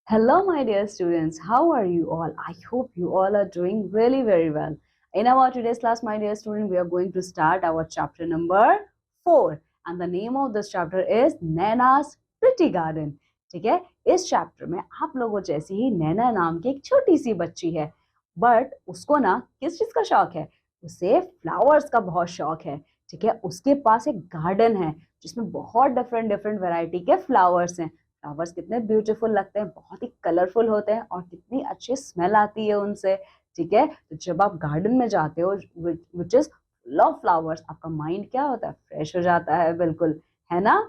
Hello, my dear students. How are you all? I hope you all are doing really very well. In our today's class, my dear student, we are going to start our chapter number 4. And the name of this chapter is Naina's Pretty Garden. ठीक है, इस chapter में आप लोगों जैसी ही नैना नाम की एक छोटी सी बच्ची है, बट उसको ना किस चीज का शौक है? उसे फ्लावर्स का बहुत शौक है. ठीक है, उसके पास एक गार्डन है जिसमें बहुत डिफरेंट डिफरेंट वैरायटी के फ्लावर्स हैं. फ्लावर्स कितने ब्यूटीफुल लगते हैं, बहुत ही कलरफुल होते हैं और कितनी अच्छी स्मेल आती है उनसे. ठीक है, तो जब आप गार्डन में जाते हो which is full of flowers, आपका माइंड क्या होता है? फ्रेश हो जाता है, बिल्कुल, है ना?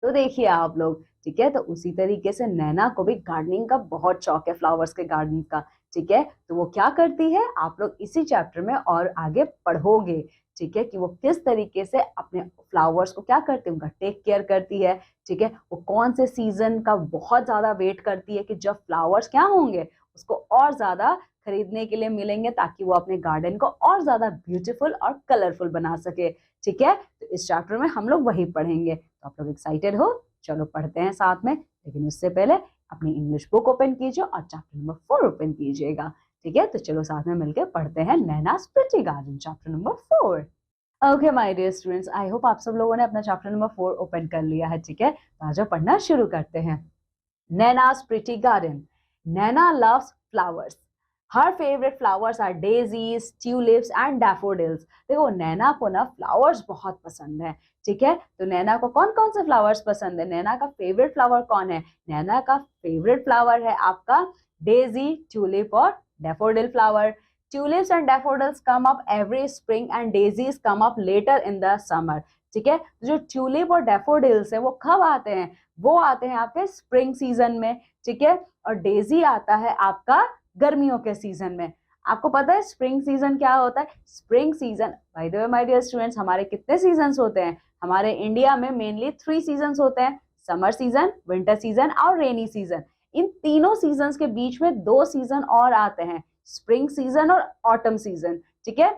तो देखिए आप लोग, ठीक है, तो उसी तरीके से नैना को भी गार्डनिंग का बहुत शौक है, फ्लावर्स के गार्डन का. ठीक है, तो वो क्या करती है, आप लोग इसी चैप्टर में और आगे पढ़ोगे. ठीक है, कि वो किस तरीके से अपने फ्लावर्स को क्या करती है, उनका टेक केयर करती है. ठीक है, वो कौन से सीजन का बहुत ज्यादा वेट करती है कि जब फ्लावर्स क्या होंगे, उसको और ज्यादा खरीदने के लिए मिलेंगे ताकि वो अपने गार्डन को और ज्यादा ब्यूटीफुल और कलरफुल बना सके. ठीक है, तो इस चैप्टर में हम लोग वही पढ़ेंगे. तो आप लोग एक्साइटेड हो? चलो पढ़ते हैं साथ में, लेकिन उससे पहले अपनी इंग्लिश बुक ओपन कीजिए और चैप्टर नंबर 4 ओपन कीजिएगा. ठीक है, तो चलो साथ में मिलकर पढ़ते हैं Naina's pretty garden chapter number 4. Okay my dear students, I hope आप सब लोगों ने अपना चैप्टर नंबर 4 ओपन कर लिया है. ठीक है, तो आज पढ़ना शुरू करते हैं. Nana's pretty garden. Nana loves flowers. Her favorite flowers are daisies, tulips and daffodils. देखो नैना को ना फ्लावर्स बहुत पसंद है. ठीक है, तो नैना को कौन कौन से फ्लावर्स पसंद है? नैना का फेवरेट फ्लावर कौन है? नैना का फेवरेट फ्लावर है आपका डेजी, ट्यूलिप और daffodil flower. Tulips and daffodils come up every spring and daisies come up later in the summer. ठीक है, तो जो ट्यूलिप और डैफोडिल्स है वो कब आते हैं? वो आते हैं आपके स्प्रिंग सीजन में. ठीक है, और डेजी आता है आपका गर्मियों के सीजन में. आपको पता है स्प्रिंग सीजन क्या होता है? Spring season, by the way my dear students, हमारे कितने सीजन्स होते हैं? हमारे इंडिया में मेनली 3 सीजन्स होते हैं, समर सीजन, विंटर सीजन और रेनी सीजन. इन तीनों सीजन्स के बीच में 2 सीजन और आते हैं, स्प्रिंग सीजन और ऑटम सीजन. ठीक है,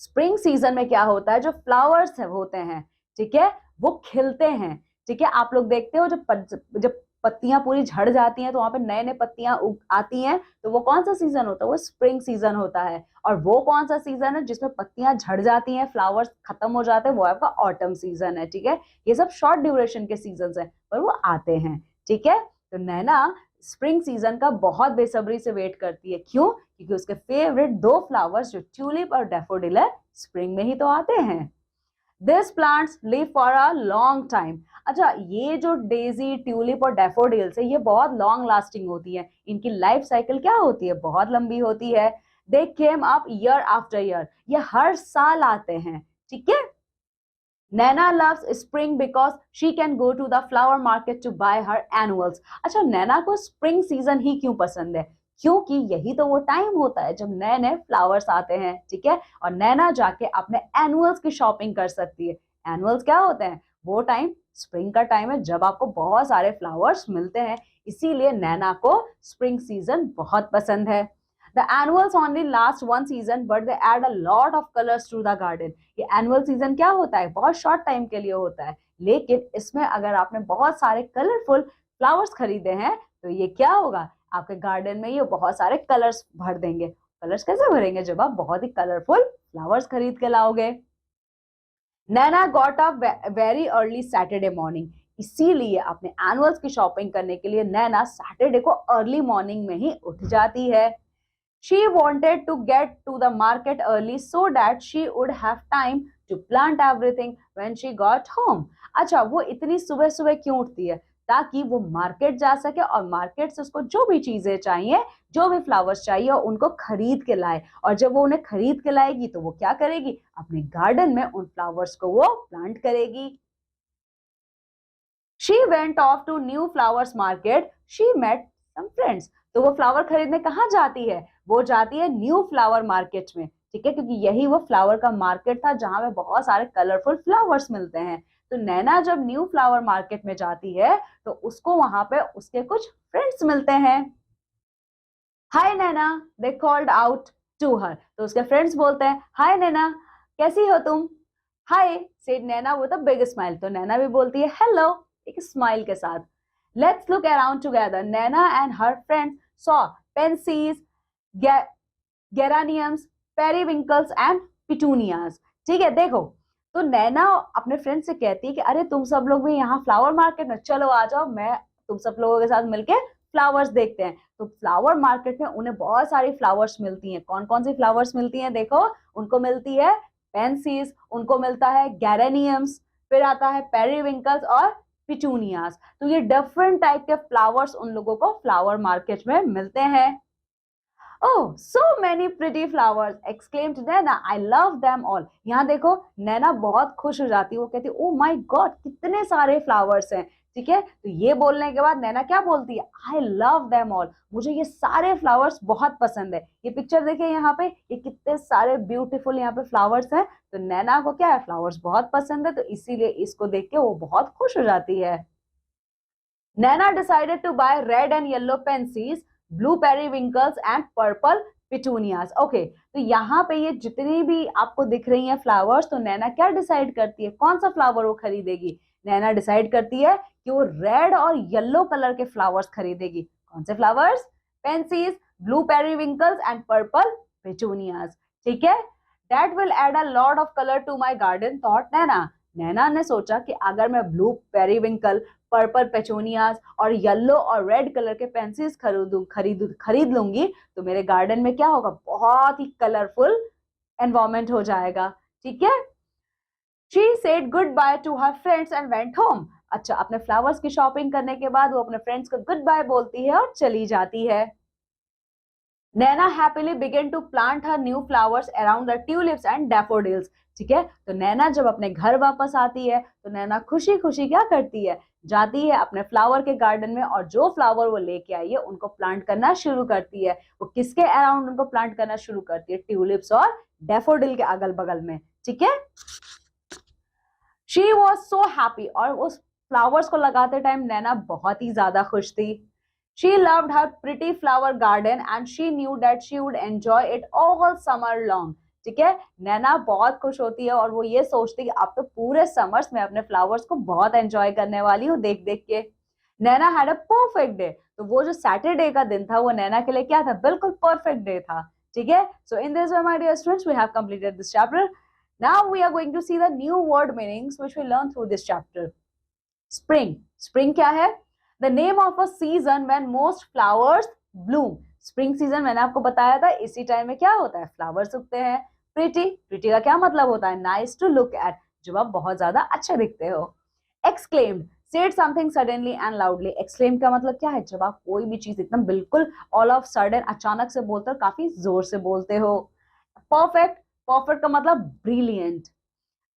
स्प्रिंग सीजन में क्या होता है, जो फ्लावर्स होते हैं, ठीक है, वो खिलते हैं. ठीक है, आप लोग देखते हो जब पत्तियां पूरी झड़ जाती हैं तो वहां पे नए नए पत्तियां आती हैं, तो वो कौन सा सीजन होता है? वो स्प्रिंग सीजन होता है. और वो कौन सा सीजन है जिसमें पत्तियां झड़ जाती हैं, फ्लावर्स खत्म हो जाते हैं? वो आपका ऑटम सीजन है. ठीक है, ये सब शॉर्ट ड्यूरेशन के सीजन है पर वो आते हैं. ठीक है, तो नैना स्प्रिंग सीजन का बहुत बेसब्री से वेट करती है. क्यों? क्योंकि उसके फेवरेट 2 फ्लावर्स जो ट्यूलिप और डैफोडिल है स्प्रिंग में ही तो आते हैं. This plants live for a long time. अच्छा, ये जो डेजी, ट्यूलिप और डैफोडिल्स है ये बहुत लॉन्ग लास्टिंग होती है. इनकी लाइफ साइकिल क्या होती है? बहुत लंबी होती है. They came up year after year, ये हर साल आते हैं. ठीक है, Nana loves spring because she can go to the flower market to buy her annuals. अच्छा, नैना को स्प्रिंग सीजन ही क्यों पसंद है? क्योंकि यही तो वो टाइम होता है जब नए नए फ्लावर्स आते हैं. ठीक है, और नैना जाके अपने एनुअल्स की शॉपिंग कर सकती है. एनुअल्स क्या होते हैं? वो टाइम स्प्रिंग का टाइम है जब आपको बहुत सारे फ्लावर्स मिलते हैं. इसीलिए नैना को स्प्रिंग सीजन बहुत पसंद है. The annuals only last one season, but they add a lot of colors to the garden. ये एनुअल सीजन क्या होता है? बहुत शॉर्ट टाइम के लिए होता है, लेकिन इसमें अगर आपने बहुत सारे कलरफुल फ्लावर्स खरीदे हैं तो ये क्या होगा? आपके गार्डन में ये बहुत सारे कलर्स भर देंगे. कलर्स कैसे भरेंगे? जब आप बहुत ही कलरफुल फ्लावर्स खरीद के लाओगे. Naina got up very early Saturday morning. इसीलिए अपने एनुअल्स की शॉपिंग करने के लिए नैना सैटरडे को अर्ली मॉर्निंग में ही उठ जाती है. She wanted to get to the market early so that she would have time to plant everything when she got home. अच्छा, वो इतनी सुबह सुबह क्यों उठती है? ताकि वो मार्केट जा सके और मार्केट से उसको जो भी चीजें चाहिए, जो भी फ्लावर्स चाहिए उनको खरीद के लाए. और जब वो उन्हें खरीद के लाएगी तो वो क्या करेगी? अपने गार्डन में उन फ्लावर्स को वो प्लांट करेगी. She went off to new flowers market. She met some friends. तो वो फ्लावर खरीदने कहाँ जाती है? वो जाती है न्यू फ्लावर मार्केट में. ठीक है, क्योंकि यही वो फ्लावर का मार्केट था जहां पे बहुत सारे कलरफुल फ्लावर्स मिलते हैं. तो नैना जब न्यू फ्लावर मार्केट में जाती है तो उसको वहां पे उसके कुछ फ्रेंड्स मिलते हैं. Hi Naina, they called out to her. तो उसके फ्रेंड्स बोलते हैं, हाय नैना, कैसी हो तुम? Hi said Naina with a big smile. तो नैना भी बोलती है हेलो एक स्माइल के साथ. Let's look around together. Nana and her friends saw pansies, geraniums, periwinkles and petunias. ठीक है, देखो, तो नैना अपने फ्रेंड से कहती है कि अरे तुम सब लोग भी यहाँ फ्लावर मार्केट में, चलो आ जाओ, मैं तुम सब लोगों के साथ मिलके फ्लावर्स देखते हैं। तो फ्लावर मार्केट में उन्हें बहुत सारी फ्लावर्स मिलती हैं। कौन कौन सी फ्लावर्स मिलती हैं, देखो, उनको मिलती है पेंसीज, उनको मिलता है गैरेनियम्स, फिर आता है पेरीविंकल्स और पिटूनियाज। तो ये डिफरेंट टाइप के फ्लावर्स उन लोगों को फ्लावर मार्केट में मिलते हैं। Oh, so many pretty flowers! exclaimed Nana. I love them all. यहाँ देखो, नैना बहुत खुश हो जाती है, वो कहती है, oh my God, कितने सारे फ्लावर्स हैं। ठीक है, तो ये बोलने के बाद नैना क्या बोलती है, I love them all. मुझे ये सारे फ्लावर्स बहुत पसंद है। ये पिक्चर देखिए यहाँ पे, ये कितने सारे ब्यूटीफुल यहाँ पे फ्लावर्स हैं। तो नैना को क्या है, फ्लावर्स बहुत पसंद है, तो इसीलिए इसको देख के वो बहुत खुश हो जाती है। Nana decided to buy red and yellow pansies, blue periwinkles and purple petunias. Okay, तो यहाँ पे ये जितनी भी आपको दिख रही हैं फ्लावर्स, तो नैना क्या डिसाइड करती है, कौन सा फ्लावर वो खरीदेगी। नैना डिसाइड करती है कि वो रेड और येलो कलर के फ्लावर्स खरीदेगी। कौन से flowers, pansies, blue periwinkles and purple petunias. ठीक है, that will add a lot of colour to my garden, thought Naina. Naina ने सोचा कि अगर मैं ब्लू पेरीविंकल, पर्पल पेचोनियाज और येलो और रेड कलर के पेंसिल्स खरीद लूंगी, तो मेरे गार्डन में क्या होगा, बहुत ही कलरफुल एनवायरमेंट हो जाएगा। ठीक है, she said goodbye to her friends and went home. अच्छा, अपने फ्लावर्स की शॉपिंग करने के बाद वो अपने फ्रेंड्स को गुड बाय बोलती है और चली जाती है। Naina happily began to plant her new flowers around the tulips and daffodils. ठीक है, तो नैना जब अपने घर वापस आती है, तो नैना खुशी खुशी क्या करती है, जाती है अपने फ्लावर के गार्डन में और जो फ्लावर वो लेके आई है उनको प्लांट करना शुरू करती है। वो किसके अराउंड उनको प्लांट करना शुरू करती है, ट्यूलिप्स और डैफोडिल के अगल बगल में। ठीक है, शी वॉज सो हैप्पी, और उस फ्लावर्स को लगाते टाइम नैना बहुत ही ज्यादा खुश थी। She loved her pretty flower garden and she knew that she would enjoy it all summer long. ठीक है, नैना बहुत खुश होती है और वो ये सोचती है कि अब तो पूरे समर्स में अपने फ्लावर्स को बहुत एंजॉय करने वाली हूँ देख देख के। नैना हैड अ परफेक्ट डे, तो वो जो सैटरडे का दिन था वो नैना के लिए क्या था, बिल्कुल परफेक्ट डे था। ठीक है, so in this way my dear students we have completed this chapter. Now we are going to see the new word meanings which we learn through this chapter. Spring, spring क्या है, the name of a season when most flowers bloom. Spring season मैंने आपको बताया था, इसी time में क्या होता है, फ्लावर्स उगते हैं। प्रिटी, प्रिटी का क्या मतलब होता है, नाइस टू लुक एट, जब आप बहुत ज्यादा अच्छे दिखते हो। Exclaimed, said something suddenly and loudly. Exclaim का मतलब क्या है, जब आप कोई भी चीज एकदम बिल्कुल ऑल ऑफ सडन अचानक से बोलते हो, काफी जोर से बोलते हो। परफेक्ट, परफेक्ट का मतलब brilliant.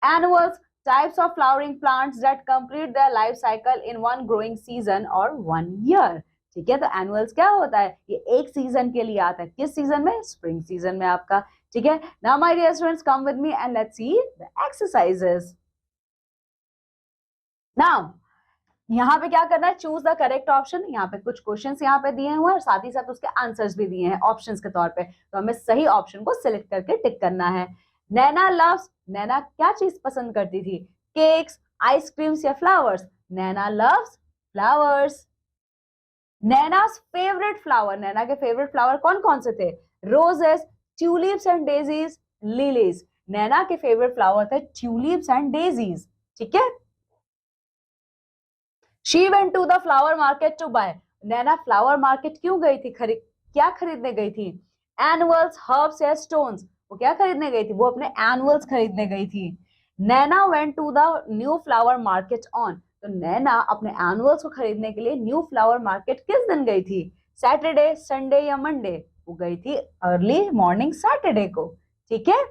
Annuals, types of flowering plants that complete their life cycle in one growing season or 1 year. ठीक है, तो एनुअल्स क्या होता है, ये एक सीजन के लिए आता है। किस सीजन में, स्प्रिंग सीजन में आपका। ठीक है, now my dear students come with me and let's see the exercises. Now यहाँ पे क्या करना है, चूज द करेक्ट ऑप्शन। यहाँ पे कुछ क्वेश्चंस यहाँ पे दिए हुए हैं और साथ ही साथ उसके आंसर्स भी दिए हैं ऑप्शंस के तौर पे, तो हमें सही ऑप्शन को सिलेक्ट करके टिक करना है। नैना लव्स, नैना क्या चीज पसंद करती थी, केक्स, आइसक्रीम्स या फ्लावर्स। Naina loves flowers. Naina's favourite flower, Naina के फेवरेट फ्लावर कौन कौन से थे, roses, tulips and daisies, lilies. Naina के फेवरेट फ्लावर थे ट्यूलिप्स एंड डेजीज। ठीक है, She went to the flower market to buy. Naina flower market क्यों गई थी, क्या खरीदने गई थी, एनुअल्स, हर्ब्स या स्टोन्स। वो क्या खरीदने गई थी, वो अपने एनुअल्स खरीदने गई थी। Naina went to the new flower market on, तो नैना अपने एनुअल्स को खरीदने के लिए न्यू फ्लावर मार्केट किस दिन गई थी, सैटरडे, संडे या मंडे। वो गई थी अर्ली मॉर्निंग सैटरडे को। ठीक है,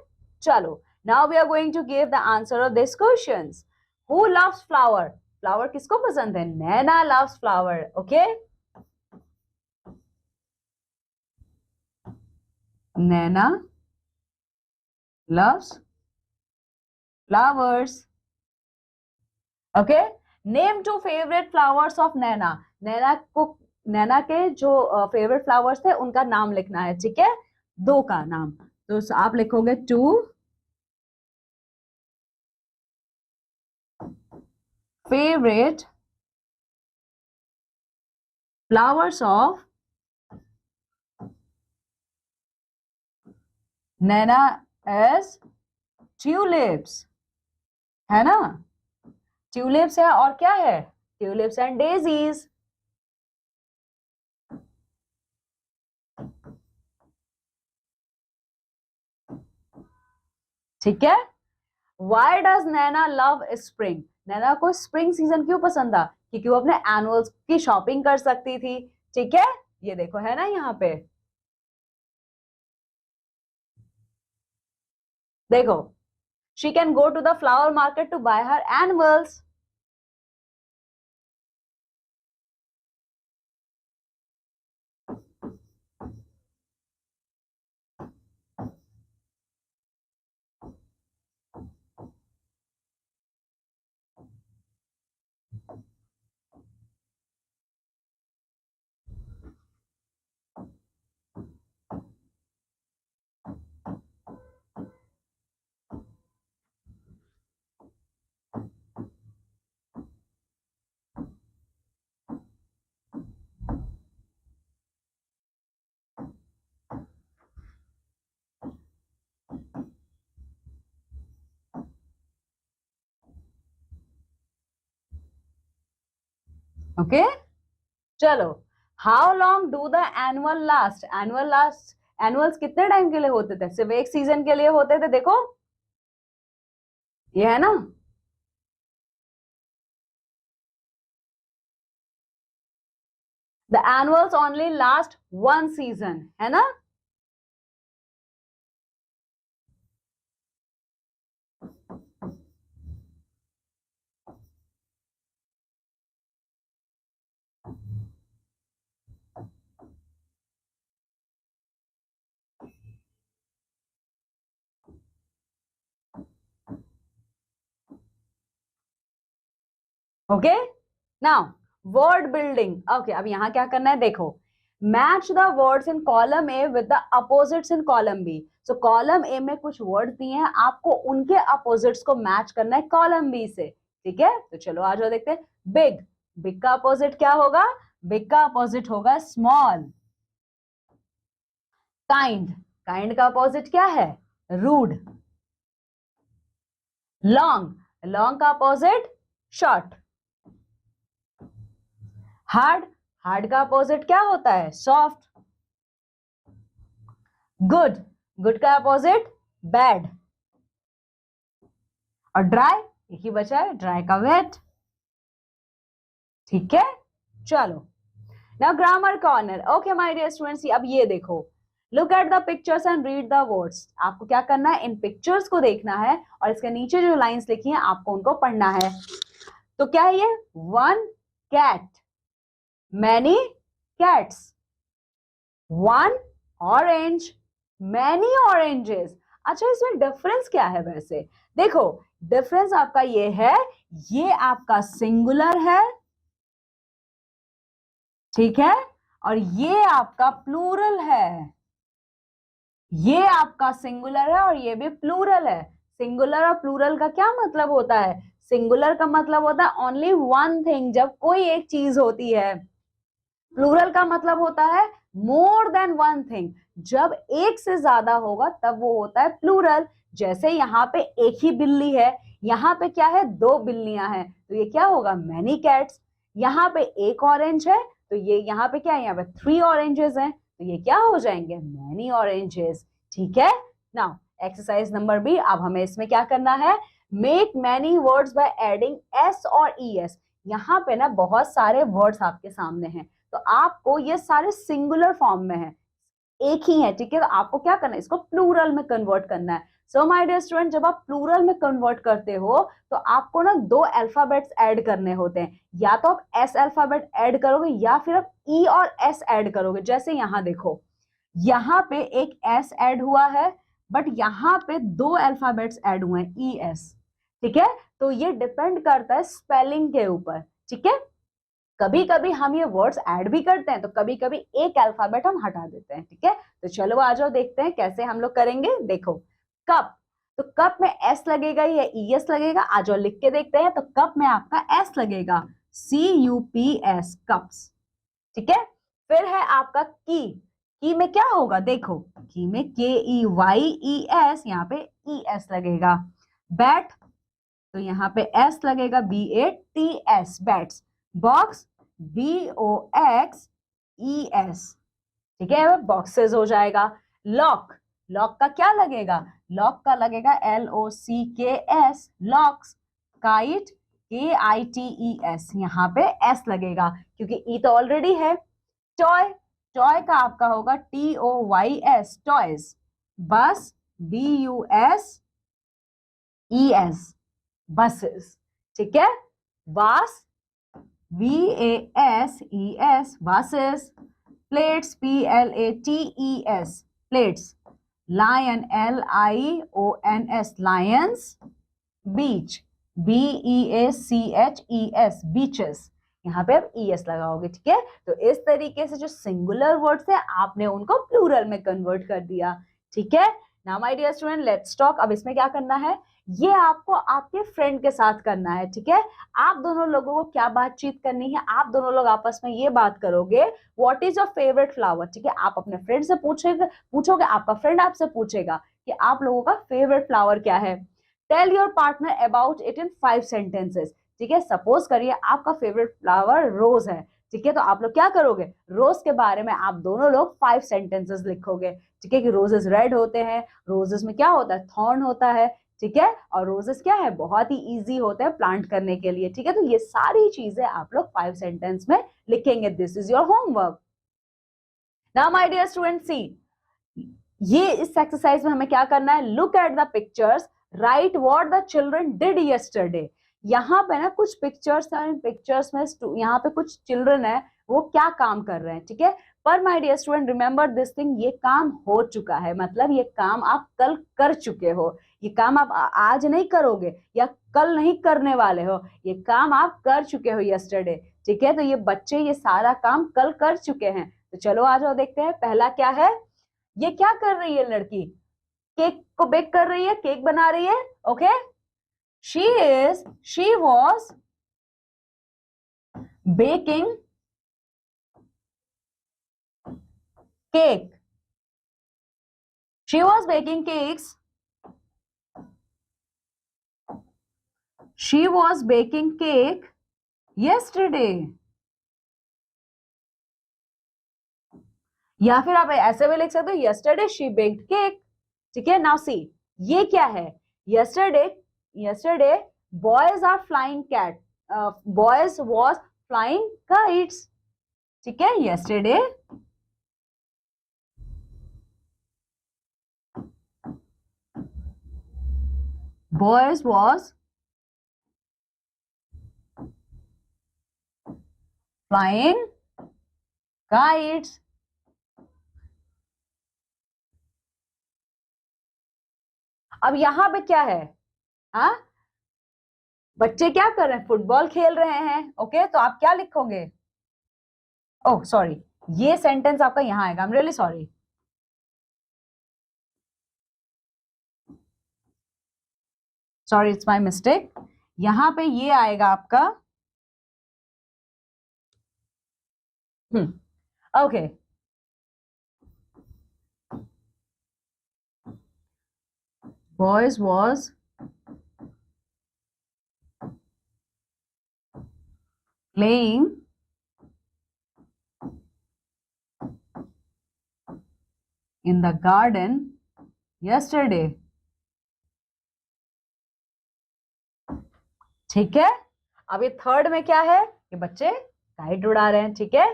चलो now we are going to give the answer of this questions. Who loves flower, flower किसको पसंद है, Naina loves flower. Okay, Naina loves flowers. Okay, name two favourite flowers of Naina, Naina को, नैना के जो फेवरेट फ्लावर्स थे उनका नाम लिखना है। ठीक है, दो का नाम, तो आप लिखोगे two favourite flowers of Naina as tulips, है ना। ट्यूलिप्स है और क्या है, ट्यूलिप्स एंड डेजीज। ठीक है। Why does Naina love spring? Naina को स्प्रिंग सीजन क्यों पसंद था? क्योंकि वो अपने एनुअल्स की शॉपिंग कर सकती थी। ठीक है, ये देखो है ना यहाँ पे, देखो, she can go to the flower market to buy her annuals. Okay, चलो, how long do the annual last? Annuals कितने टाइम के लिए होते थे? सिर्फ एक सीजन के लिए होते थे, देखो ये है ना। The annuals only last 1 season, है ना। Okay, now word building. Okay, अब यहां क्या करना है, देखो, match the words in column A with the opposites in column B. So column A में कुछ वर्ड दिए हैं, आपको उनके अपोजिट्स को मैच करना है कॉलम बी से। ठीक है, तो चलो आ जाओ देखते हैं। बिग, बिग का अपोजिट क्या होगा? बिग का अपोजिट होगा स्मॉल। काइंड, काइंड का अपोजिट क्या है? रूड। लॉन्ग, लॉन्ग का अपोजिट शॉर्ट। हार्ड, हार्ड का अपोजिट क्या होता है? सॉफ्ट। गुड, गुड का अपोजिट बैड। और ड्राई, एक ही बचा है, ड्राई का वेट। ठीक है, चलो, now grammar corner. Okay my dear students, अब ये देखो, look at the pictures and read the words. आपको क्या करना है, इन पिक्चर्स को देखना है और इसके नीचे जो लाइंस लिखी हैं आपको उनको पढ़ना है। तो क्या है ये? 1 cat, many cats, 1 orange, many oranges. अच्छा, इसमें डिफरेंस क्या है वैसे? देखो, डिफरेंस आपका ये है, ये आपका सिंगुलर है, ठीक है, और ये आपका प्लूरल है। ये आपका सिंगुलर है और ये भी प्लूरल है। सिंगुलर और प्लूरल का क्या मतलब होता है? सिंगुलर का मतलब होता है ओनली वन थिंग, जब कोई एक चीज होती है। प्लूरल का मतलब होता है मोर देन वन थिंग, जब एक से ज्यादा होगा तब वो होता है प्लूरल। जैसे यहाँ पे एक ही बिल्ली है, यहाँ पे क्या है, 2 बिल्लियां हैं, तो ये क्या होगा? Many cats. यहाँ पे एक ऑरेंज है, तो ये यहाँ पे क्या है, यहाँ पे 3 ऑरेंजेस हैं, तो ये क्या हो जाएंगे? Many oranges. ठीक है, नाउ एक्सरसाइज नंबर बी। अब हमें इसमें क्या करना है? Make many words by adding S और ई एस। यहाँ पे ना बहुत सारे वर्ड्स आपके सामने हैं, तो आपको ये सारे सिंगुलर फॉर्म में है, एक ही है, ठीक है। तो आपको क्या करना है, इसको प्लूरल में कन्वर्ट करना है। सो माय डियर स्टूडेंट, जब आप प्लूरल में कन्वर्ट करते हो तो आपको ना 2 अल्फाबेट्स ऐड करने होते हैं। या तो आप एस अल्फाबेट ऐड करोगे या फिर आप ई और एस ऐड करोगे। जैसे यहाँ देखो, यहाँ पे एक एस ऐड हुआ है, बट यहाँ पे 2 अल्फाबेट्स ऐड हुए हैं, ई एस। ठीक है, तो ये डिपेंड करता है स्पेलिंग के ऊपर। ठीक है, कभी कभी हम ये वर्ड्स ऐड भी करते हैं, तो कभी कभी एक अल्फाबेट हम हटा देते हैं। ठीक है, तो चलो आ जाओ देखते हैं कैसे हम लोग करेंगे। देखो, कप, तो कप में एस लगेगा या ई एस लगेगा? आ जाओ लिख के देखते हैं। तो कप में आपका एस लगेगा, CUPS, कप्स। ठीक है। फिर है आपका की में क्या होगा, देखो की में KEYES, यहाँ पे ES लगेगा। बैट, तो यहाँ पे S लगेगा, BATS, बैट्स। बॉक्स, BOXES, ठीक है, बॉक्सेस हो जाएगा। लॉक, लॉक का क्या लगेगा, लॉक का लगेगा LOCKS, लॉक्स। काइट, KITES, यहाँ पे S लगेगा क्योंकि E तो ऑलरेडी है। टॉय, टॉय का आपका होगा TOYS, टॉयज। बस, BUSES, बसेस, ठीक है। वास, VASES, buses. Plates, PLATES, plates. Lion, LIONS, lions. Beach, BEACHES, beaches. यहाँ पे आप ES लगाओगे, ठीक है। तो इस तरीके से जो सिंगुलर वर्ड्स है आपने उनको प्लूरल में कन्वर्ट कर दिया, ठीक है। Now my dear student, let's talk. अब इसमें क्या करना है, ये आपको आपके फ्रेंड के साथ करना है, ठीक है। आप दोनों लोगों को क्या बातचीत करनी है, आप दोनों लोग आपस में ये बात करोगे, what is your favourite flower, ठीक है। आप अपने फ्रेंड से पूछोगे, आपका फ्रेंड आपसे पूछेगा कि आप लोगों का फेवरेट फ्लावर क्या है। Tell your partner about it in 5 sentences, ठीक है। सपोज करिए आपका फेवरेट फ्लावर रोज है, ठीक है। तो आप लोग क्या करोगे, रोज के बारे में आप दोनों लोग 5 सेंटेंसेस लिखोगे, ठीक है। कि रोजेस रेड होते हैं, रोजेस में क्या होता है, थॉर्न होता है, ठीक है। और रोजेस क्या है, बहुत ही इजी होते हैं प्लांट करने के लिए, ठीक है। तो ये सारी चीजें आप लोग 5 सेंटेंस में लिखेंगे। This is your homework. Now my dear student, see, ये इस एक्सरसाइज में हमें क्या करना है, look at the pictures, right what the children did yesterday. यहाँ पे ना कुछ पिक्चर्स हैं, पिक्चर्स में यहाँ पे कुछ चिल्ड्रन है, वो क्या काम कर रहे हैं, ठीक है। पर my dear student, remember this thing, ये काम हो चुका है, मतलब ये काम आप कल कर चुके हो, ये काम आप आज नहीं करोगे या कल नहीं करने वाले हो, ये काम आप कर चुके हो यस्टरडे, ठीक है। तो ये बच्चे ये सारा काम कल कर चुके हैं। तो चलो आ जाओ देखते हैं, पहला क्या है, ये क्या कर रही है लड़की, केक को बेक कर रही है, केक बना रही है, okay. she was baking cake, she was baking cakes, she was baking cake yesterday। या फिर आप ऐसे भी लिख सकते हो, yesterday she baked cake, ठीक है। नाउ सी, ये क्या है, yesterday boys are flying cat, boys was flying kites, ठीक है। yesterday boys was flying kites। अब यहां पे क्या है, हाँ, बच्चे क्या कर रहे हैं, फुटबॉल खेल रहे हैं, ओके। तो आप क्या लिखोगे, ओह सॉरी, ये सेंटेंस आपका यहां आएगा, I am really sorry, sorry it's my mistake. यहां पे ये आएगा आपका, okay. Boys was playing in the garden yesterday, ठीक है। अब ये थर्ड में क्या है, ये बच्चे काइट उड़ा रहे हैं, ठीक है।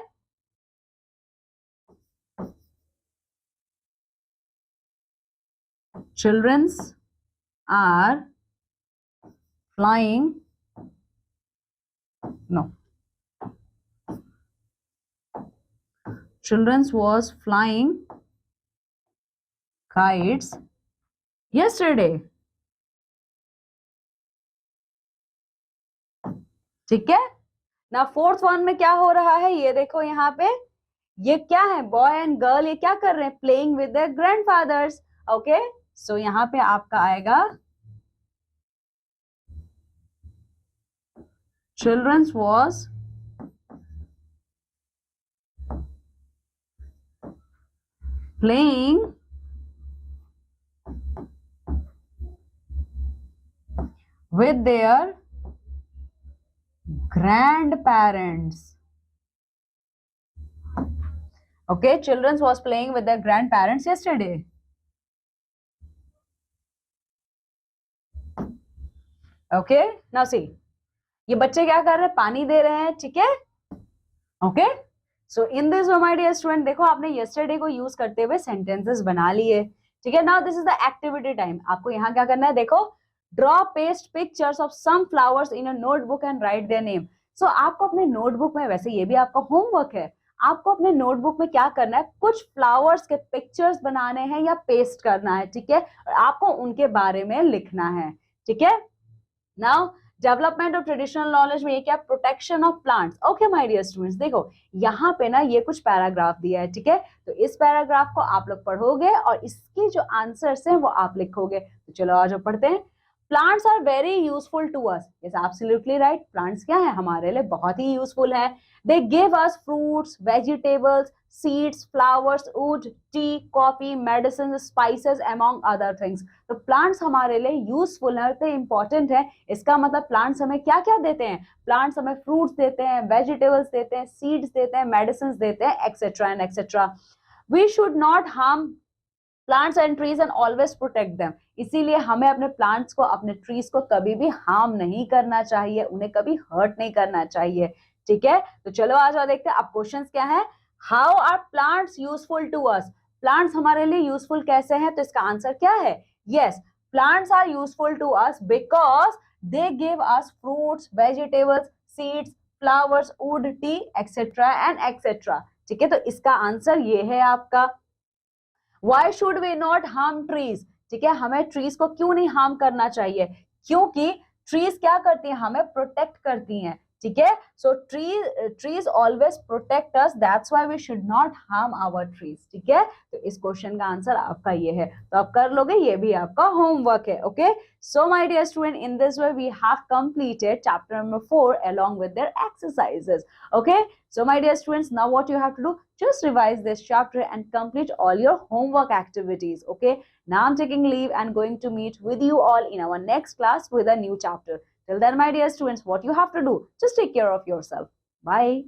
Childrens are flying, no, childrens was flying kites yesterday, ठीक है ना। फोर्थ वन में क्या हो रहा है, ये देखो यहाँ पे, ये क्या है, बॉय एंड गर्ल, ये क्या कर रहे हैं, playing with their grandfathers, okay. So यहाँ पे आपका आएगा, childrens was playing with their grandparents. Okay, children was playing with their grandparents yesterday. Okay, now see, ये बच्चे क्या कर रहे हैं, पानी दे रहे हैं, ठीक है. Okay, so in this way my dear student, देखो आपने yesterday को यूज करते हुए सेंटेंसेस बना लिए, ठीक है. Now this is the activity time. आपको यहाँ क्या करना है, देखो, draw paste pictures of some flowers in a notebook and write their name. So आपको अपने नोटबुक में, वैसे ये भी आपका होमवर्क है, आपको अपने नोटबुक में क्या करना है, कुछ फ्लावर्स के पिक्चर्स बनाने हैं या पेस्ट करना है, ठीक है, और आपको उनके बारे में लिखना है, ठीक है. Now development of traditional knowledge में ये क्या, protection of plants. Okay my dear students, देखो यहाँ पे ना ये कुछ पैराग्राफ दिया है, ठीक है, तो इस पैराग्राफ को आप लोग पढ़ोगे और इसके जो आंसर्स हैं वो आप लिखोगे. तो चलो आज पढ़ते हैं. Plants are very useful to us. Yes, absolutely right. Plants क्या है, हमारे लिए बहुत ही यूजफुल है. They give us fruits, vegetables, seeds, flowers, wood, tea, coffee, medicine, spices among other things. तो प्लांट्स हमारे लिए यूजफुल है, तो इंपॉर्टेंट है. इसका मतलब प्लांट्स हमें क्या क्या देते हैं, प्लांट्स हमें फ्रूट्स देते हैं, वेजिटेबल्स देते हैं, सीड्स देते हैं, मेडिसिन देते हैं, etcetera and etcetera. We should not harm plants and trees and always protect them. इसीलिए हमें अपने प्लांट्स को, अपने ट्रीज को कभी भी हार्म नहीं करना चाहिए, उन्हें कभी हर्ट नहीं करना चाहिए, ठीक है. तो चलो आज और देखते हैं अब क्वेश्चंस क्या है. How are plants useful to us. Plants हमारे लिए यूजफुल कैसे हैं, तो इसका आंसर क्या है, yes, plants are useful to us because they give us fruits, vegetables, seeds, flowers, wood, tea, etcetera and etcetera, ठीक है. तो इसका आंसर ये है आपका. Why should we not harm trees? ठीक है, हमें ट्रीज को क्यों नहीं हार्म करना चाहिए, क्योंकि ट्रीज क्या करती हैं, हमें प्रोटेक्ट करती हैं, ठीक है. So trees always protect us, that's why we should not harm our trees, ठीक है. तो इस क्वेश्चन का आंसर आपका ये है, तो आप कर लोगे, ये भी आपका होमवर्क है. Okay, so my dear student, in this way we have completed chapter number 4 along with their exercises. Okay, so my dear students, now what you have to do, just revise this chapter and complete all your homework activities. Okay, now I'm taking leave and going to meet with you all in our next class with a new chapter. Till then, my dear students, what you have to do, just take care of yourself. Bye.